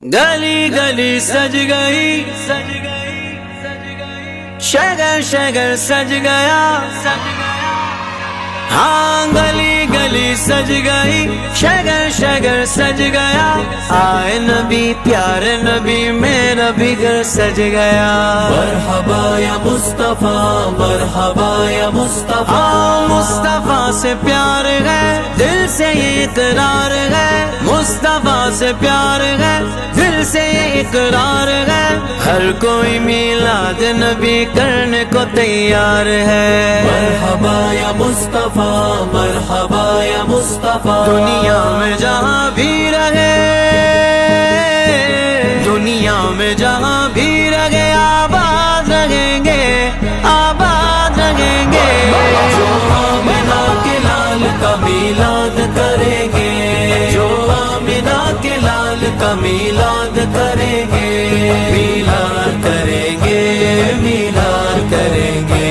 گلی گلی سج گئی، شگر شگر سج گیا، ہاں گلی گلی سج گئی، شگر شگر سج گیا، آئے نبی پیارے نبی میرا بھی گھر سج گیا۔ مرحبا یا مصطفیٰ، مرحبا یا مصطفیٰ، مصطفیٰ سے پیار ہے دل سے یہ اقرار ہے، مصطفیٰ سے پیار ہے دل سے یہ اقرار ہے، ہر کوئی میلاد نبی کرنے کو تیار ہے۔ مرحبا یا مصطفیٰ، مرحبا یا مصطفیٰ، دنیا میں جہاں بھی رہے، دنیا میں جہاں بھی رہے، آباد رہیں گے، آباد رہیں گے۔ جو آمنہ کے لال کا میلاد کریں گے، جو آمنہ کے لال کا میلاد کریں گے، میلاد کریں گے، میلاد کریں گے،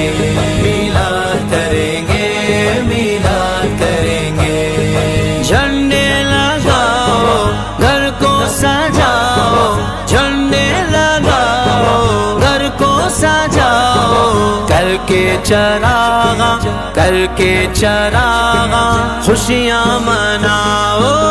میلاد کریں گے، میلاد کریں گے۔ جھنڈے لگاؤ گھر کو سجاؤ، جھنڈے لگاؤ گھر کو سجاؤ، کر کے چراغاں کر کے چراغاں خوشیاں مناؤ۔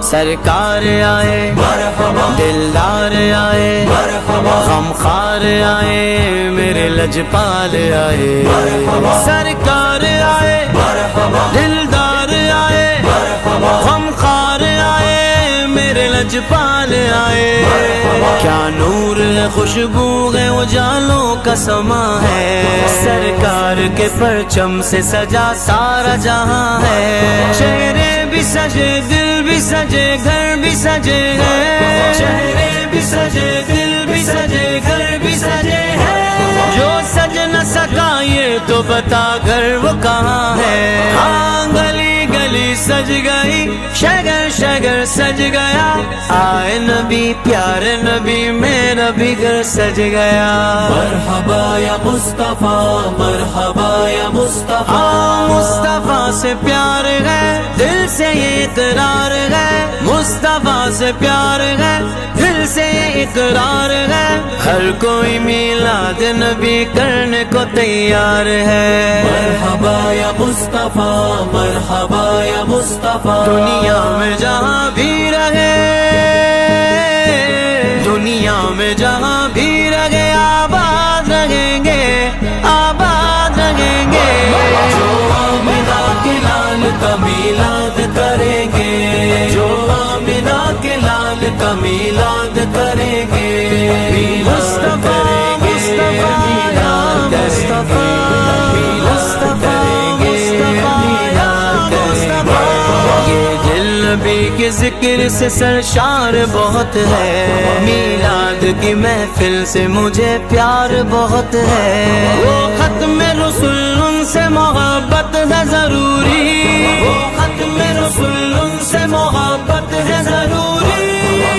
سرکار آئے مرحبا، دلدار آئے مرحبا، غمخوار آئے میرے لجپال آئے، مرحبا، سرکار آئے مرحبا، دلدار آئے مرحبا، غمخوار آئے میرے لجپال آئے۔ کیا نور ہے خوشبو ہے اجالوں کا سما ہے، سرکار کے پرچم سے سجا سارا جہاں ہے، چہرے بھی سجے دل بھی سجے گھر بھی سجے ہیں، چہرے بھی سجے دل بھی سجے گھر بھی سجے ہیں، جو سج نہ سکا یہ تو بتا گھر وہ کہاں ہے۔ ہاں گلی گلی سج گئی، شگر شگر سج گیا، آئے نبی پیارے نبی میرا بھی گھر سج گیا۔ مرحبا یا مصطفیٰ، مرحبا یا مصطفیٰ، مصطفیٰ سے پیار ہے دل سے یہ اقرار ہے، مصطفیٰ سے پیار ہے دل سے یہ اقرار ہے، ہر کوئی میلاد نبی کرنے کو تیار ہے۔ مرحبا یا مصطفیٰ، مرحبا یا مصطفیٰ، دنیا میں جہاں بھی رہے، دنیا میں جہاں بھی رہے، آباد رہیں گے، آباد رہیں گے۔ جو آمنہ کے لال کا میلاد کریں گے، جو آمنہ کے لال کا میلاد کریں گے، میلاد کریں گے، میلاد کریں گے، میلاد کریں گے، میلاد کریں گے۔ یہ دل نبی کے ذکر سے سرشار بہت ہے، میلاد کی محفل سے مجھے پیار بہت ہے، وہ ختم رسول ان سے محبت ہے ضروری، وہ ختم رسول ان سے محبت ہے ضروری،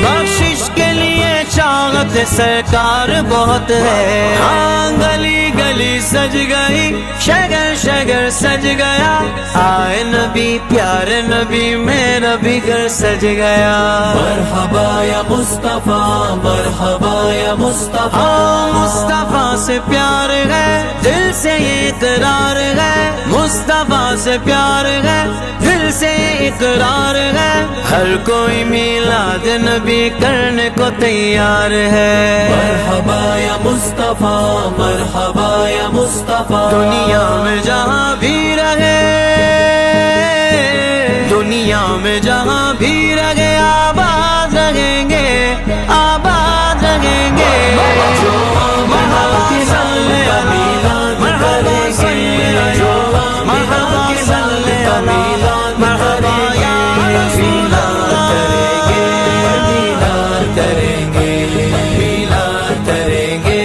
بخشش کے لیے چاہت سرکار بہت ہے۔ ہاں گلی گلی سج گئی، شگر شگر سج گیا، آئے نبی پیارے نبی میرا بھی گھر سج گیا۔ مرحبا یا مصطفیٰ، مرحبا یا مصطفیٰ، مصطفیٰ سے پیار ہے دل سے یہ اقرار ہے، مصطفیٰ سے پیار ہے دل سے یہ اقرار ہے، ہر کوئی میلاد نبی کرنے کو تیار ہے۔ مرحبا یا مصطفیٰ، مرحبا یا مصطفیٰ، دنیا میں جہاں بھی رہے، دنیا میں جہاں بھی رہے، آباد رہیں گے، آباد رہیں گے۔ جو آمنہ کے لال کا میلاد کریں گے، جو آمنہ کے لال کا میلاد کریں گے، میلاد کریں گے، میلاد کریں گے،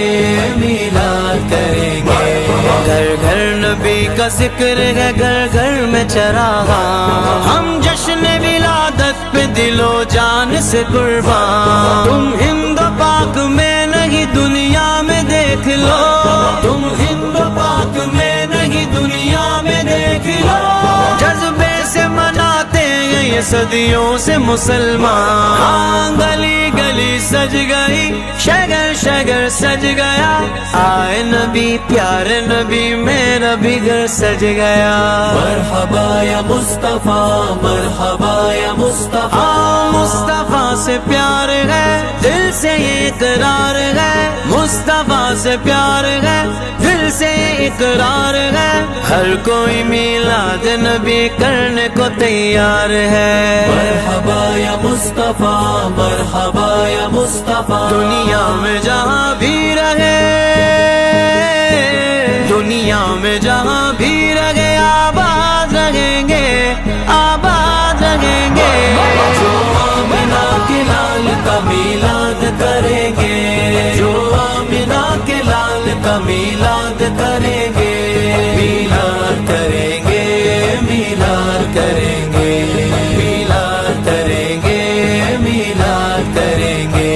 میلاد کریں گے۔ گھر گھر نبی کا ذکر ہے، گھر گھر میں چراغاں، ہم جشن ولادت پہ دل و جان سے قربان، تم ہند و پاک میں نہیں دنیا میں دیکھ لو، تم ہند و پاک میں نہیں دنیا میں دیکھ لو، جذبے سے صدیوں سے مسلمان. ہاں گلی گلی سج گئی, شگر شگر سج گیا, آئے نبی پیارے نبی میرا بھی گھر سج گیا. مرحبا یا مصطفیٰ, مرحبا یا مصطفیٰ. مصطفیٰ سے پیار ہے, دل سے یہ اقرار ہے. مصطفیٰ سے پیار ہے, دل سے یہ اقرار ہے. ہر کوئی میلاد نبی کرنے کو تیار ہے. مرحبا یا مصطفیٰ, مرحبا یا مصطفیٰ. دنیا میں جہاں بھی رہے, دنیا میں جہاں بھی رہے, آباد رہیں گے, آباد رہیں گے. جو آمنہ کے لال کا میلاد کریں گے, جو آمنہ کے لال کا میلاد کریں گے. میلاد کریں گے, میلاد کریں گے, میلاد کریں گے, میلاد کریں گے.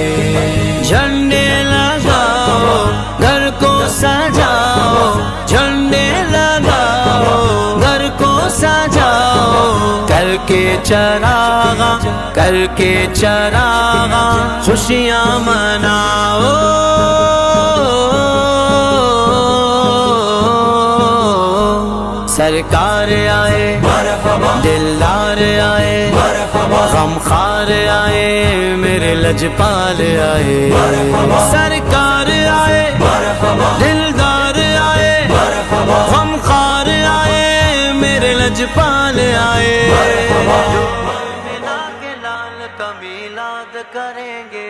جھنڈے لگاؤ گھر کو سجاؤ, جھنڈے لگاؤ گھر کو سجاؤ. کر کے چراغاں, کر کے چراغاں خوشیاں مناؤ. سرکار آئے, دلدار آئے, غمخوار آئے, میرے لجپال آئے. سرکار آئے, دلدار آئے, غمخوار آئے, میرے لجپال آئے. آمنہ کے لال کا میلاد کریں گے.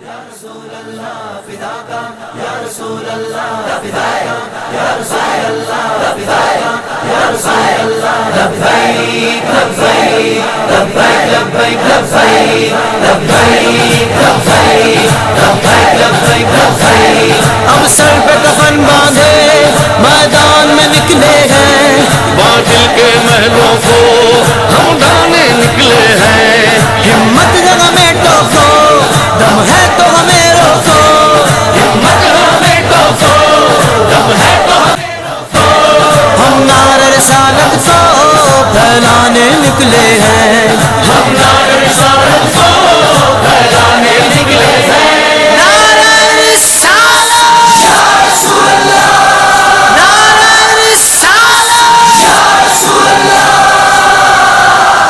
یا رسول اللہ فداکا, یا رسول اللہ فداکا, یا رسول اللہ فداکا, یا رسول اللہ لبیک لبیک لبیک لبیک لبیک لبیک لبیک لبیک لبیک لبیک. ہم سر پہ کفن باندھے میدان میں نکلے ہیں, باطل کے محلوں کو ہم ڈھانے نکلے ہیں. ہمت جگہ میں ٹوکو, دم ہے تو ہمیں روکو. ہمت ہمیں ٹوکو, دم ہے تو ہم نعرہ رسالت کو پھیلانے نکلے ہیں. ہم نعرہ رسالت کو پھیلانے نکلے ہیں. نعرہ رسالت یا رسول اللہ, نعرہ رسالت یا رسول اللہ.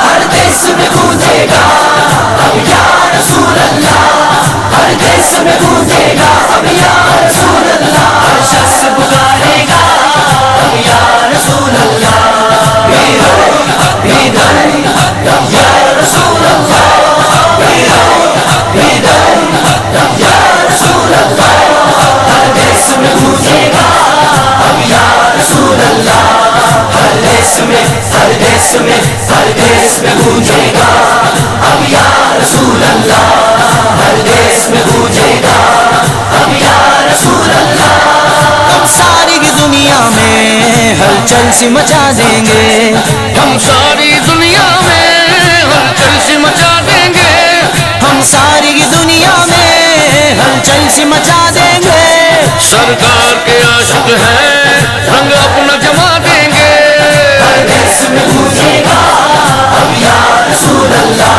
ہر دیس میں گونجے گا اب یا رسول اللہ, ہر دیس میں گونجے گا اب یا رسول اللہ. ہر شخص پکارے گا اب یا رسول اللہ. بیدر یا رسول اللہ, بیدر یا رسول اللہ. ہر دیس میں گونجے گا اب یا رسول اللہ. ہر دیس میں, ہر دیس میں, ہر دیس میں گونجے گا اب یا رسول اللہ. ہر دیس میں گونجے گا اب یا رسول اللہ. ہم ساری کی دنیا میں ہلچل سی مچا دیں گے, ہم ساری دنیا میں ہلچل سی مچا دیں گے. ہم ساری کی دنیا میں ہلچل سی مچا دیں گے. سرکار کے عاشق ہیں, رنگ اپنا جما دیں گے. ہر دیس میں گونجے گا اب یا رسول اللہ.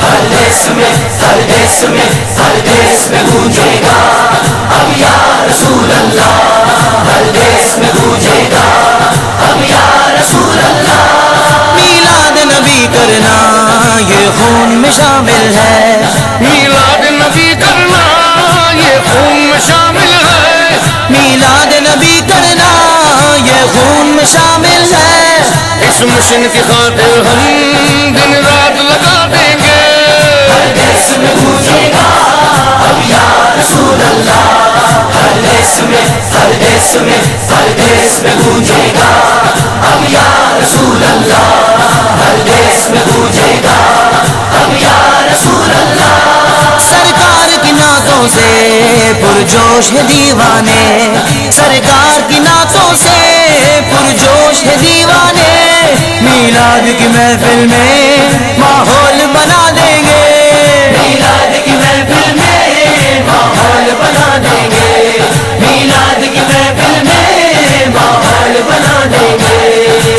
ہر دیس میں, ہر دیس میں, ہر دیس میں گونجے گا اب یا رسول اللہ. ہر دیس میں گونجے گا اب یا رسول اللہ. میلاد نبی کرنا یہ خون میں شامل ہے. میلاد نبی کرنا یہ خون میں شامل ہے. میلاد نبی کرنا یہ خون میں شامل ہے. اس مشن کی خاطر ہم دن رات لگا دیں گے. ہر دیس میں گونجے گا اب یا رسول اللہ. ہر دیس میں, ہر دیس میں, ہر دیس میں گونجے گا اب یا رسول اللہ. ہر دیس میں گونجے گا اب یا رسول اللہ. سرکار کی نعتوں سے پرجوش ہے دیوانے, سرکار کی نعتوں سے پرجوش ہے دیوانے. میلاد کی محفل میں ماحول بنا دیں گے. میلاد کی محفل میں ماحول بنا دیں گے. میلاد کی محفل میں ماحول بنا دیں گے.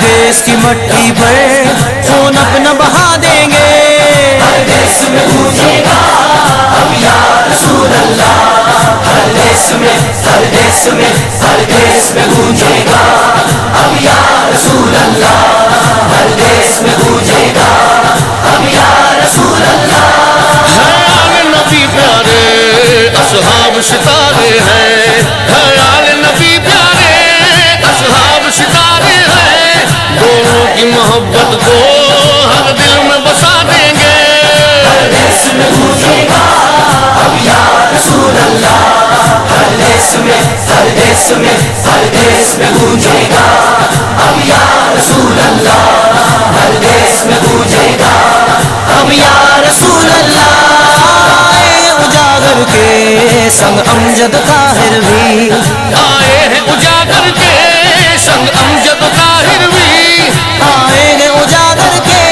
دیس کی مٹی پر خون اپنا بہا دیں گے. ہر دیس میں گونجے گا اب یا رسول اللہ. ہر دیس میں ہر دیس میں ہر دیس میں گونجے گا اب یا رسول اللہ. ہر دیس میں گونجے گا اب یا رسول اللہ. خیال نبی پیارے اصحاب ستارے ہیں. خیال نبی پیارے اصحاب ستارے ہیں. دونوں کی محبت کو ہر دل میں بسا دیں گے. ہر دیس میں گونجے گا اب یا رسول اللہ. ہر دیس میں ہر دیس میں ہر دیس میں گونجے گا اب یا رسول اللہ. ہر دیس میں گونجے گا اب یا رسول اللہ. اجاگر کے سنگ امجد طاہر بھی آئے ہیں اجاگر کے سنگ امجد طاہر بھی. آئے ہیں اجاگر کے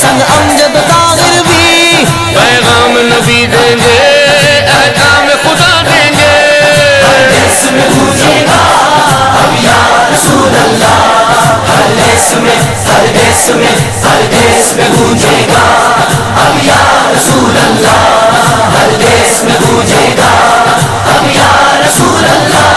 سنگ امجد طاہر بھی. پیغام نبی دیں گے احکام خدا دیں گے. ہر دیس میں گونجے گا اب یا رسول اللہ. ہر دیس میں ہر دیس میں ہر دیس میں گونجے گا اب یا رسول اللہ. ہر دیس میں گونجے گا اب یا رسول اللہ.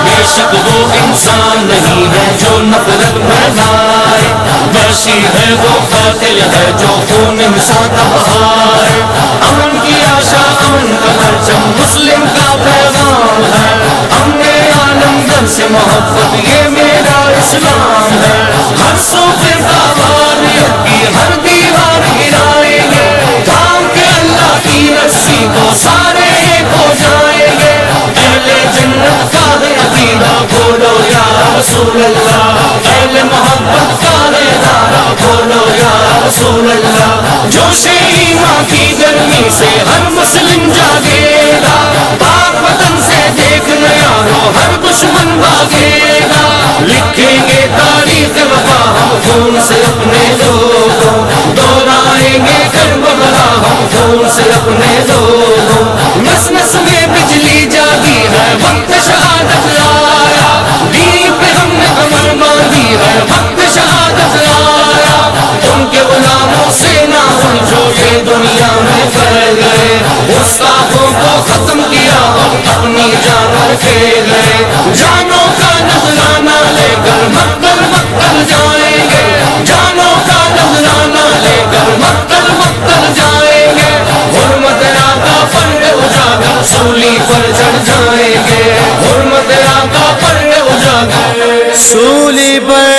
بے شک وہ انسان نہیں ہے جو نفرت میں لائے. وحشی ہے وہ قاتل ہے جو خون مساتا بہائے. امن کی آشا امن کا پرچم مسلم کا پیغام ہے. امن عالم گھر سے محبت یہ میرا اسلام ہے. ہر صوفے باواریت کی ہر دیوار گرائیں گے. کام کے اللہ کی رسی کو سارے ایک ہو جائیں گے. اہل جنت کا ہے عقیدہ بولو یا رسول اللہ. اہل محبت کا ہے نعرہ بولو یا رسول اللہ. جوش ایمان کی گرمی سے ہر مسلم جاگے گا. پاک وطن سے دیکھنے یارو ہر دشمن بھاگے گا. لکھیں گے تاریخ وفا ہم خون سے اپنے لوگوں. دہرائیں گے کربلا ہم خون سے اپنے لوگوں. نس نس میں بجلی جاگی ہے وقت شہادت آیا. دین پہ ہم نے کمر باندھی ہے وقت شہادت آیا. ان کے غلاموں سے نہ سمجھو یہ دنیا میں پھیل گئے. گستاخوں کو ختم کیا اور اپنی جان کھیل گئے. جانوں کا نذرانہ لے کر مقتل مقتل جائیں گے. جانوں کا نذرانہ لے کر مقتل مقتل جائیں گے. حرمت آقا پر اجاگر سولی پر چڑھ جائیں گے. حرمت آقا پر اجاگر سولی پر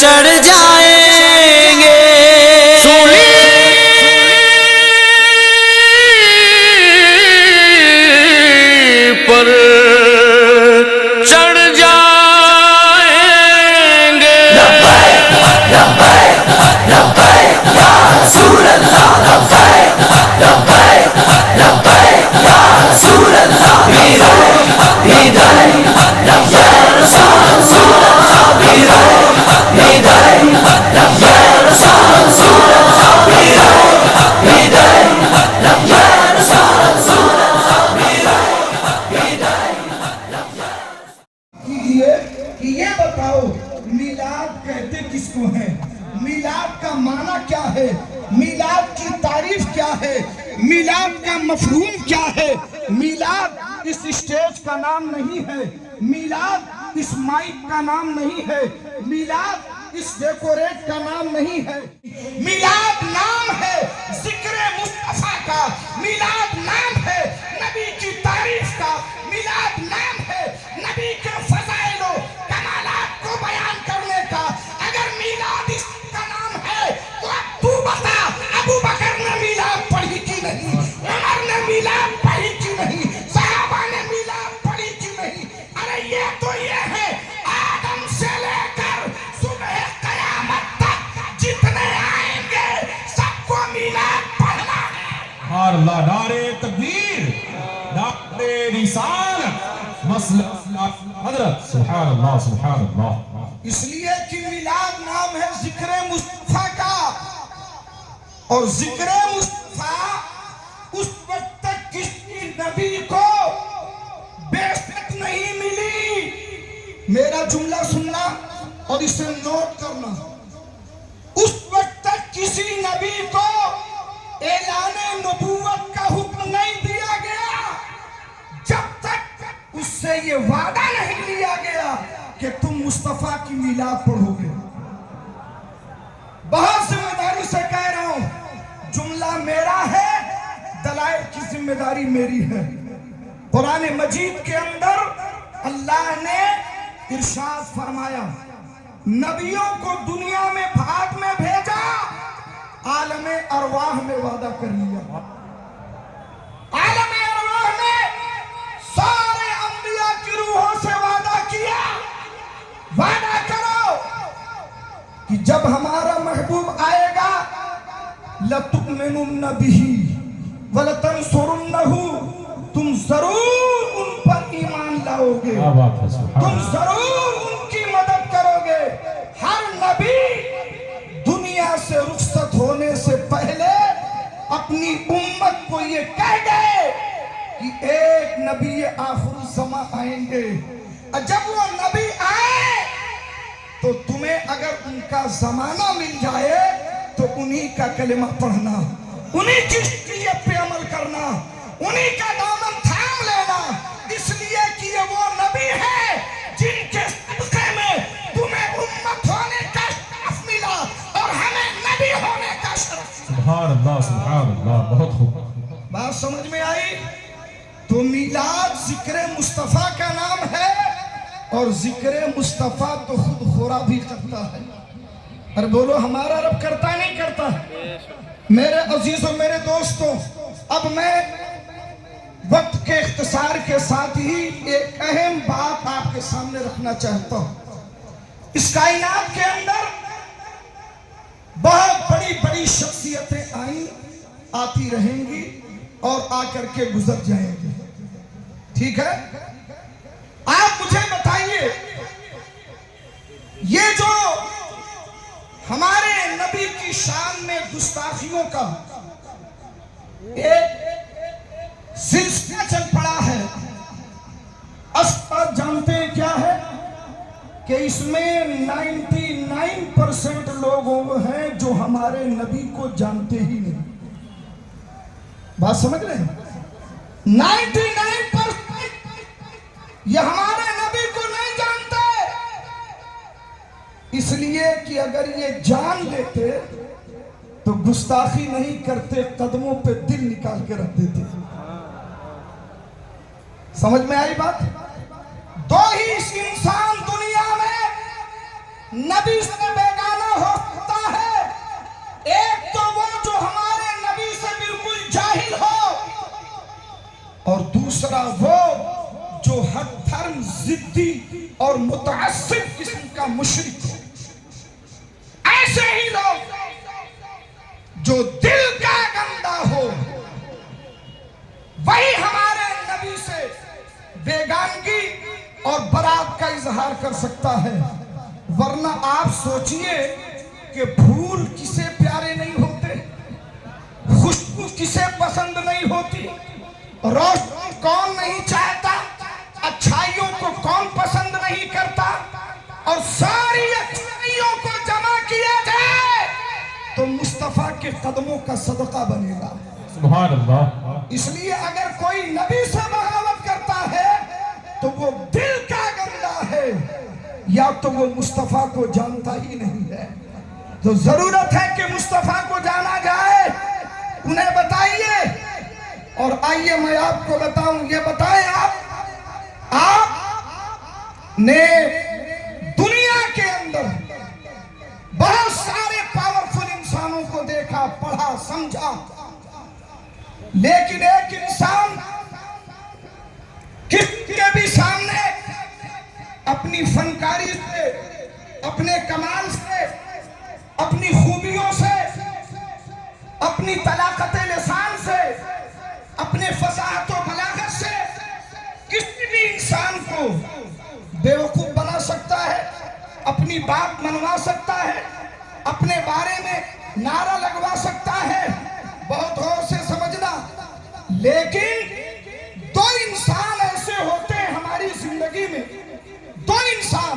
چڑھ جائیں گے. پر چڑھ جائیں گے. لبیک لبیک لبیک یا رسول اللہ. لبیک لبیک لبیک یا رسول اللہ. ہدایت یا رسول اللہ. ہدایت یا رسول اللہ. ہدایت یا رسول کیجئے کہ یہ بتاؤ میلاد کہتے کس کو ہیں؟ میلاد کا معنی کیا ہے؟ میلاد کی تعریف کیا ہے؟ میلاد کا مفہوم کیا ہے؟ میلاد اس اسٹیج کا نام نہیں ہے. میلاد اس مائک کا نام نہیں ہے. میلاد اس ڈیکوریٹ کا نام نہیں ہے. میلاد نام ہے ذکر مصطفیٰ کا. میلاد نام ہے نبی کی تعریف کا. میلاد نام ہے نبی کے فضائل و کمالات کو بیان کرنے کا. اگر میلاد اس کا نام ہے تو اب تو بتا ابو بکر نے میلاد پڑھی کی نہیں؟ عمر نے میلاد پڑھی کی نہیں؟ صحابہ نے میلاد پڑھی کی نہیں؟ ارے یہ تو یہ ہے آدم سے لے کر صبح قیامت تک جتنے آئیں گے سب کو میلاد پڑھنا ہے. اللہ نعرے تکبیر نعرے رسالت مسئلہ حضرت سبحان اللہ سبحان اللہ. اس لیے کہ میلاد نام ہے ذکر مصطفیٰ کا. اور ذکر مصطفیٰ اس وقت تک کسی نبی کو بے شک نہیں ملی. میرا جملہ سننا اور اسے نوٹ کرنا، اس وقت تک کسی نبی کو اعلان نبوت کا حکم نہیں دیا گیا جب تک اس سے یہ وعدہ نہیں لیا گیا کہ تم مصطفیٰ کی میلاد پڑھو گے۔ بہت ذمہ داری سے کہہ رہا ہوں، جملہ میرا ہے، دلائل کی ذمہ داری میری ہے۔ قرآن مجید کے اندر اللہ نے ارشاد فرمایا، نبیوں کو دنیا میں بھاگ میں بھیجا، عالم ارواح میں وعدہ کر لیا۔ عالم ارواح میں سارے انبیاء کی روحوں سے وعدہ کیا، وعدہ کرو کہ جب ہمارا محبوب آئے گا لَتُؤْمِنُنَّ بِهِ وَلَتَنْصُرُنَّهُ، تم ضرور ان پر ایمان لاؤ گے، تم ضرور ان کی مدد کرو گے۔ ہر نبی دنیا سے رخصت ہونے سے پہلے اپنی امت کو یہ کہہ گئے کہ ایک نبی آخر الزمان آئیں گے، جب وہ نبی آئے تو تمہیں اگر ان کا زمانہ مل جائے تو انہی کا کلمہ پڑھنا، انہی کی شریعت پہ عمل کرنا، انہی کا دامن تھام لینا، اس لیے کہ یہ وہ نبی ہے جن کے صدقے میں تمہیں امت ہونے کا شرف ملا اور ہمیں نبی ہونے کا شرف۔ سبحان اللہ سبحان اللہ، بہت خوب۔ بات سمجھ میں آئی؟ تو میلاد ذکر مصطفیٰ کا نام ہے، اور ذکر مصطفیٰ تو خود خورا بھی کرتا ہے۔ اور بولو ہمارا رب کرتا نہیں کرتا؟ میرے عزیزوں، میرے دوستوں، اب میں وقت کے اختصار کے ساتھ ہی ایک اہم بات آپ کے سامنے رکھنا چاہتا ہوں۔ اس کائنات کے اندر بہت بڑی بڑی شخصیتیں آئیں، آتی رہیں گی اور آ کر کے گزر جائیں گی، ٹھیک ہے؟ آپ مجھے بتائیے، یہ جو ہمارے نبی کی شان میں گستاخیوں کا ایک سلسلہ چل پڑا ہے، آپ جانتے ہیں کیا ہے؟ کہ اس میں 99% لوگ وہ ہیں جو ہمارے نبی کو جانتے ہی نہیں۔ بات سمجھ رہے ہیں؟ 99% یہ ہمارے نبی کو نہیں جانتے، اس لیے کہ اگر یہ جان لیتے تو گستاخی نہیں کرتے، قدموں پہ دل نکال کے رکھ دیتے۔ سمجھ میں آئی بات؟ دو ہی انسان دنیا میں نبی سے بیگانہ ہو سکتا ہے، ایک تو وہ جو ہمارے نبی سے بالکل جاہل ہو، اور دوسرا وہ جو ہر دھرم ضدی اور متعصب قسم کا مشرک ہو۔ ایسے ہی لوگ جو دل کا گندا ہو وہی ہمارے نبی سے بیگانگی اور برات کا اظہار کر سکتا ہے، ورنہ آپ سوچئے کہ پھول کسے پیارے نہیں ہوتے، خوشبو کسے پسند نہیں ہوتی، روشنی کون نہیں چاہتا، اچھائیوں کو کون پسند نہیں کرتا، اور ساری اچھائیوں کو جمع کیا جائے تو مصطفیٰ کے قدموں کا صدقہ بنے گا۔ سبحان اللہ۔ اس لیے اگر کوئی نبی سے بغاوت کرتا ہے تو وہ دل کا گندا ہے، یا تو وہ مصطفیٰ کو جانتا ہی نہیں ہے۔ تو ضرورت ہے کہ مصطفیٰ کو جانا جائے، انہیں بتائیے، اور آئیے میں آپ کو بتاؤں۔ یہ بتائیں، آپ نے دنیا کے اندر بہت سارے پاورفل انسانوں کو دیکھا، پڑھا، سمجھا، لیکن ایک انسان کسی کے بھی سامنے اپنی فنکاری سے، اپنے کمال سے، اپنی خوبیوں سے، اپنی طلاقت لسان سے، اپنے فصاحت و بلاغت سے کسی بھی انسان کو بیوقوف بنا سکتا ہے، اپنی بات منوا سکتا ہے، اپنے بارے میں نعرہ لگوا سکتا ہے۔ بہت غور سے سمجھنا، لیکن دو انسان ایسے ہوتے ہیں ہماری زندگی میں، دو انسان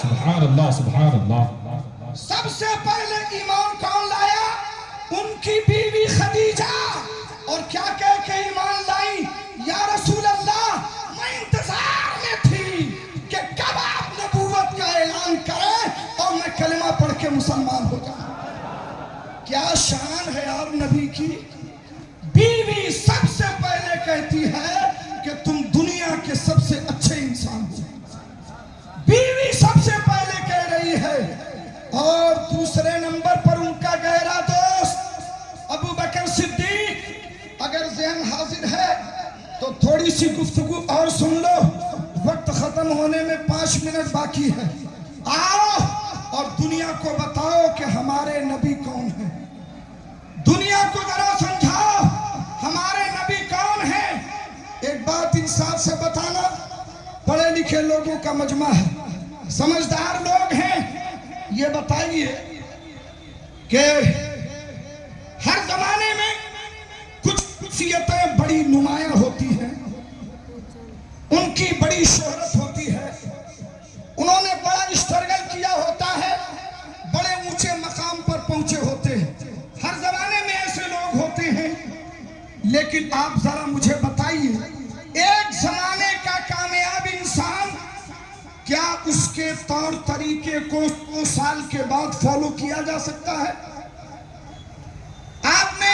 سبحان اللہ سبحان اللہ. سب سے پہلے ایمان کون لایا؟ ان کی بیوی خدیجہ. اور کیا کہہ کے ایمان لائی؟ یا رسول اللہ میں انتظار میں تھی کہ کب آپ نبوت کا اعلان کریں اور میں کلمہ پڑھ کے مسلمان ہو جاؤں. کیا شان ہے یار نبی کی. بیوی سب سے پہلے کہتی ہے کہ تم دنیا کے سب سے اچھے انسان ہو. بیوی سب سے پہلے کہہ رہی ہے. اور دوسرے نمبر پر ان کا گہرا دوست ابو بکر صدیق. اگر ذہن حاضر ہے تو تھوڑی سی گفتگو اور سن لو، وقت ختم ہونے میں 5 منٹ باقی ہے. آؤ اور دنیا کو بتاؤ کہ ہمارے نبی کون ہیں. دنیا کو ذرا سمجھاؤ ہمارے نبی کون ہیں. ایک بات انصاف سے بتانا، پڑھے لکھے لوگوں کا مجمع ہے، سمجھدار لوگ ہیں. یہ بتائیے کہ ہر زمانے میں کچھ شخصیتیں بڑی نمایاں ہوتی ہیں، ان کی بڑی شہرت ہوتی ہے، انہوں نے بڑا اسٹرگل کیا ہوتا ہے، بڑے اونچے مقام پر پہنچے ہوتے ہیں. ہر زمانے میں ایسے لوگ ہوتے ہیں. لیکن آپ ذرا مجھے بتائیے، ایک زمانے کا کامیاب انسان کیا اس کے طور طریقے کو 2 سال کے بعد فالو کیا جا سکتا ہے؟ آپ نے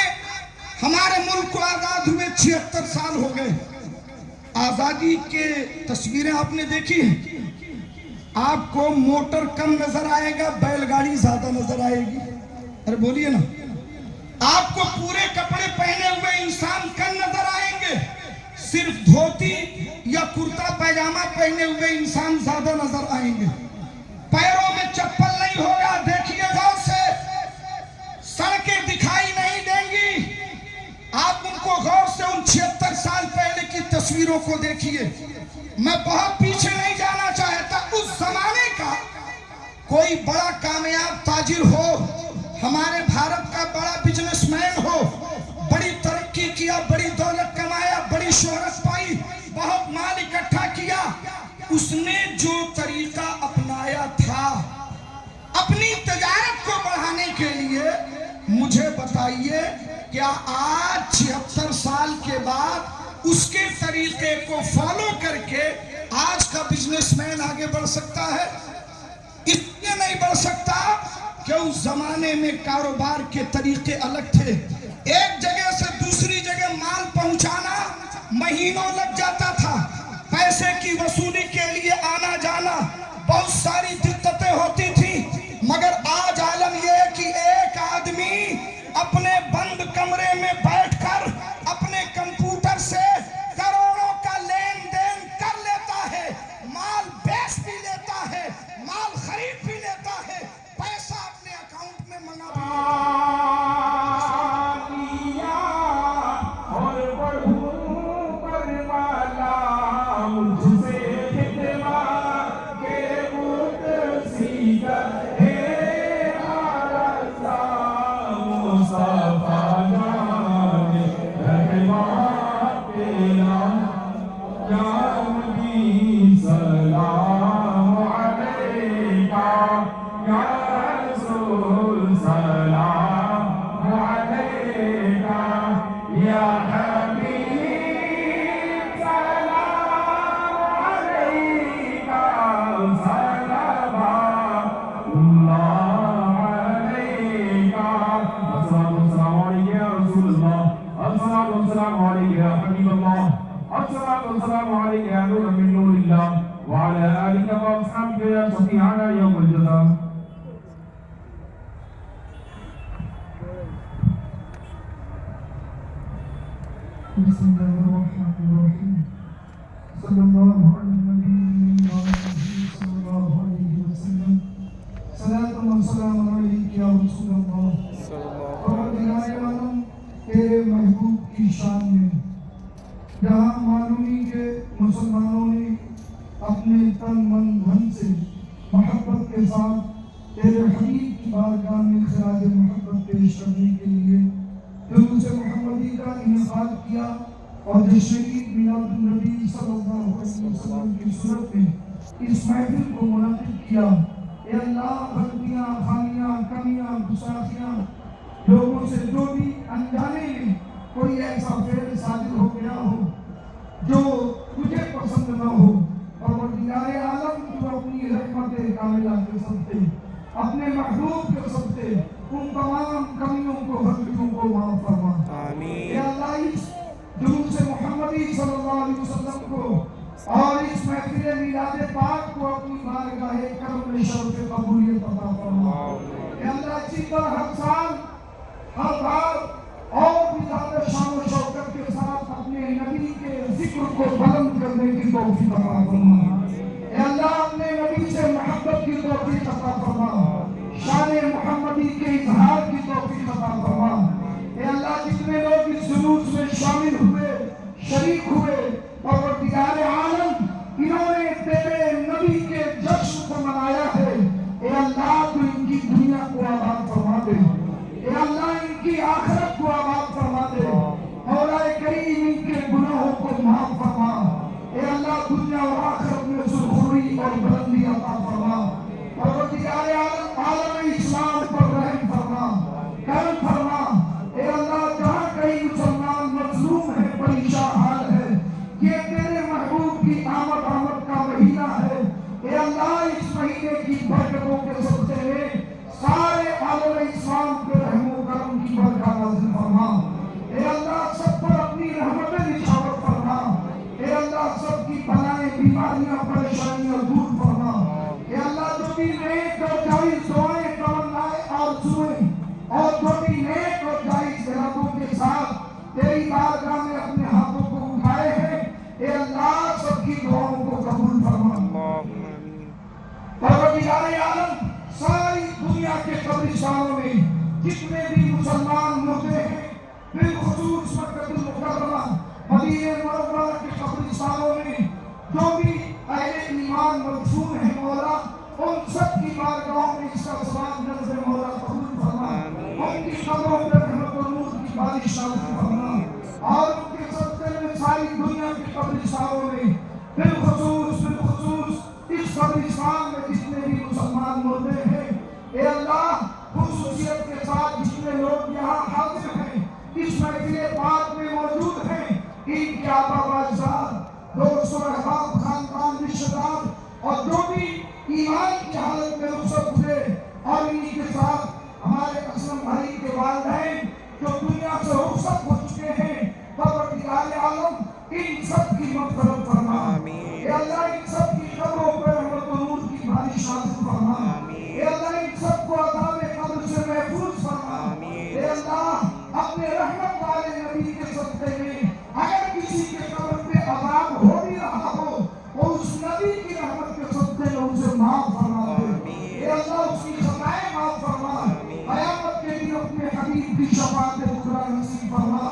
ہمارے ملک کو آزاد ہوئے 76 سال ہو گئے. آزادی کے تصویریں آپ نے دیکھی ہیں. آپ کو موٹر کم نظر آئے گا، بیل گاڑی زیادہ نظر آئے گی. ارے بولیے نا. آپ کو پورے کپڑے پہنے ہوئے انسان کم نظر آئیں گے، صرف دھوتی یا کرتا پیجامہ پہنے ہوئے انسان زیادہ نظر آئیں گے. پیروں میں چپل نہیں ہوگا. دیکھیے غور سے، سڑکیں دکھائی نہیں دیں گی. آپ ان کو غور سے ان 76 سال پہلے کی تصویروں کو دیکھیے. میں بہت پیچھے نہیں جانا چاہتا. اس زمانے کا کوئی بڑا کامیاب تاجر ہو، ہمارے بھارت کا بڑا بزنس مین ہو، بڑی ترقی کیا، بڑی دولت کمایا، بڑی شہرت پائی، بہت مال اکٹھا کیا. اس نے جو طریقہ اپنایا تھا اپنی تجارت کو بڑھانے کے لیے، مجھے بتائیے کیا آج 76 سال کے بعد اس کے طریقے کو فالو کر کے آج کا بزنس مین آگے بڑھ سکتا ہے؟ اس لیے نہیں بڑھ سکتا کہ اس زمانے میں کاروبار کے طریقے الگ تھے. ایک جگہ سے دوسری جگہ مال پہنچانا مہینوں لگ جاتا تھا. پیسے کی وصولی کے لیے آنا جانا بہت ساری دقتیں ہوتی تھیں. مگر آج عالم یہ ہے کہ ایک آدمی اپنے بند کمرے میں بیٹھ کر اپنے کمپیوٹر سے کروڑوں کا لین دین کر لیتا ہے. مال بیچ بھی لیتا ہے، مال خرید بھی لیتا ہے، پیسہ اپنے اکاؤنٹ میں منگا بھی السلام عليك يا نور من نور الله وعلى آلك وأصحابك يا شفيعنا يوم الجزاء. بسم الله الرحمن الرحيم. صلى الله على النبي صلى الله عليه وسلم. صلاة وسلام عليك يا رسول الله. تیرے محبوب کی شان میں جہاں معلومی کہ مسلمانوں نے اپنے تن من دھن سے محبت کے ساتھ تیرے حبیب کی بارگاہ میں خراج محبت پیش کرنے کے لیے جلوس محمدی کا انعقاد کیا اور جشن میلاد النبی صلی اللہ علیہ وسلم کی صورت میں اس محفل کو منعقد کیا. اے اللہ غلطیاں، خامیاں، کمیاں، گستاخیاں لوگوں سے جو بھی انجانے میں کوئی ایسا فعل صادر ہو گیا ہو جو تجھے پسند نہ ہو، پروردگار عالم تو اپنی رحمت کاملہ کے صدقے اپنے محبوب کے صدقے ان تمام کمیوں کو، غلطیوں کو معاف فرما. اے اللہ اس جلوس محمدی صلی اللہ علیہ وسلم کو اور اس محفل میلاد پاک کو اپنی بارگاہ کرم میں شرف قبولیت عطا فرما. اے اللہ اسی طرح ہر سال ہر بار اور بھی زیادہ شان و شوکت کے ساتھ اپنے نبی کے ذکر کو بلند کرنے کی توفیق عطا فرما. اے اللہ اپنے نبی سے محبت کی توفیق عطا فرما، شان محمدی کے اظہار کی توفیق عطا فرما. اے اللہ جتنے لوگ اس جلوس میں شامل ہوئے، شریک ہوئے، پروردگار عالم انہوں نے تیرے نبی کے جشن کو منایا ہے، اے اللہ تو ان کی دنیا کو آباد فرما دے، اے اللہ ان کی آخرت کو آباد فرما دے. مولا کریم ان کے گناہوں کو معاف فرما. اے اللہ دنیا اور آخرت میں سرخروئی اور بلندی عطا فرما. پروردگار عالم اسلام پر رحم فرما، کرم فرما. اے اللہ جہاں کہیں مسلمان مظلوم ہے، پریشان حال ہے، یہ تیرے محبوب کی آمد کا مہینہ ہے. اے اللہ اس مہینے کی برکتوں کے صدقے میں سارے عالم اسلام کے رحم و کرم کی برکت نازل فرما. اے اللہ سب پر اپنی رحمتیں نچھاور فرما. اے اللہ سب کی بلائیں، بیماریاں، پریشانیاں دور فرما. اے اللہ جو بھی نیک اور جائز دعائیں، تمنائیں اور آرزوئیں اور جو بھی نیک اور جائز ارادوں کے ساتھ تیری بارگاہ میں اپنے ہاتھوں کو اٹھائے ہیں، اے اللہ سب کی دعاؤں کو قبول فرما. پروردگار عالم ساری دنیا کے قبرستانوں میں جتنے بھی مسلمان مردے ہیں، بالخصوص مکہ المکرمہ مدینہ منورہ کے قبرستانوں میں جو بھی اہل ایمان مدفون ہیں، مولا ان سب کی بارگاہوں میں اس کا ثواب نزد مولا قبول فرما. ان کی قبروں پر رحمت و نور کی بارش نازل فرما، اور ان کے صدقے میں ساری دنیا کے قبرستانوں میں بالخصوص اس قبرستان میں جتنے بھی مسلمان مردے ہیں، اے اللہ خصوصیت کے ساتھ جتنے لوگ یہاں حاضر ہیں، اس محفل پاک میں موجود ہیں، ان کے آبا و اجداد، دوست و احباب، خاندان، رشتہ دار اور جو بھی ایمان کی حالت میں رخصت ہوئے، اور انہی کے ساتھ ہمارے اسلم بھائی کے والدین جو دنیا سے رخصت ہو چکے ہیں، پروردگار عالم ان سب کی مغفرت فرما. اے اللہ ان سب کی قبروں پر رحمت و نور کی بارش نازل فرما. اے اللہ ان سب کو عذاب قبر سے محفوظ فرما. اے اللہ اپنے رحمت والے نبی کے صدقے میں اگر کسی کے قبر پہ عذاب ہو بھی رہا ہو، وہ اس نبی کی رحمت کے صدقے میں اسے معاف فرما دے. اے اللہ اس کی خطائیں معاف فرما. قیامت کے دن اپنے حبیب کی شفاعت کبریٰ نصیب فرما.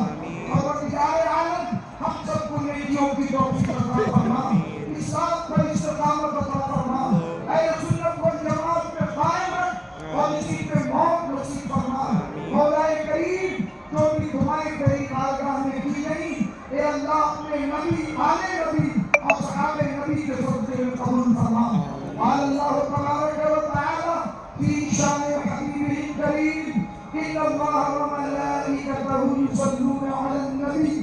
پروردگار عالم ہم سب کو نیکیوں کی توفیق عطا فرما، اسلام پر استقامت عطا فرما. اہل سنت والجماعت پہ قائم رکھ اور اسی پہ موت نصیب فرما. مولا کریم جو بھی دعائیں تیری بارگاہ میں کی گئی، اے اللہ اپنے نبی، آل نبی اور صحابہ نبی کے صدقے میں قبول فرما. قال اللہ تبارک و تعالی فی شان حبیبہ الکریم ان اللہ وملائکتہ یصلون علی النبی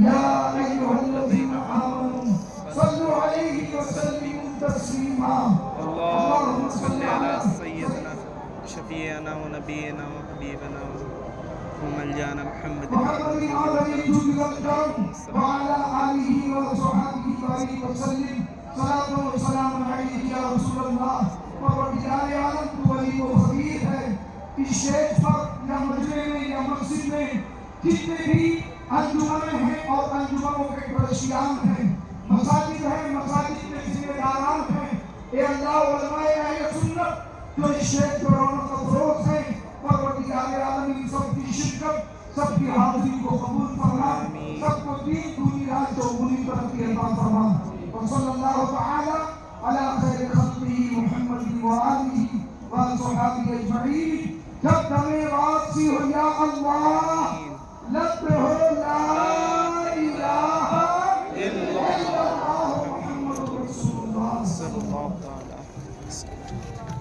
یا ایھا الذین آمنوا صلوا علیہ وسلموا تسلیما. اللهم صل علی سیدنا شفیعنا و نبینا و حبیبنا و ملجانا محمد محمد علیہ السلام وعلى آلہ وصحبہ وسلم. صلاۃ و سلام علیک یا رسول اللہ. پروردگار عالم تو ولی و خبیر ہے. اس اسٹیج پر یا مجمع میں یا مسجد میں جتنے بھی انجمنیں ہیں اور انجمنوں کے ٹرسٹیان ہیں، مساجد ہیں، مساجد کے ذمہ داران ہیں، اے اللہ علماء اہل سنت جو اس اسٹیج پر رونق افروز ہیں، پروردگار عالم ان سب کی شرکت، سب کی حاضری کو قبول فرما، سب کو دین دنیا چوگنی ترقی عطا فرما. وصلی اللہ تعالی علی خیر خلقہ محمد وآلہ وصحبہ اجمعین. جب دمیں واپسی ہو یا اللہ لب پہ ہو لا الہ الا اللہ محمد رسول اللہ. اللہ تعالی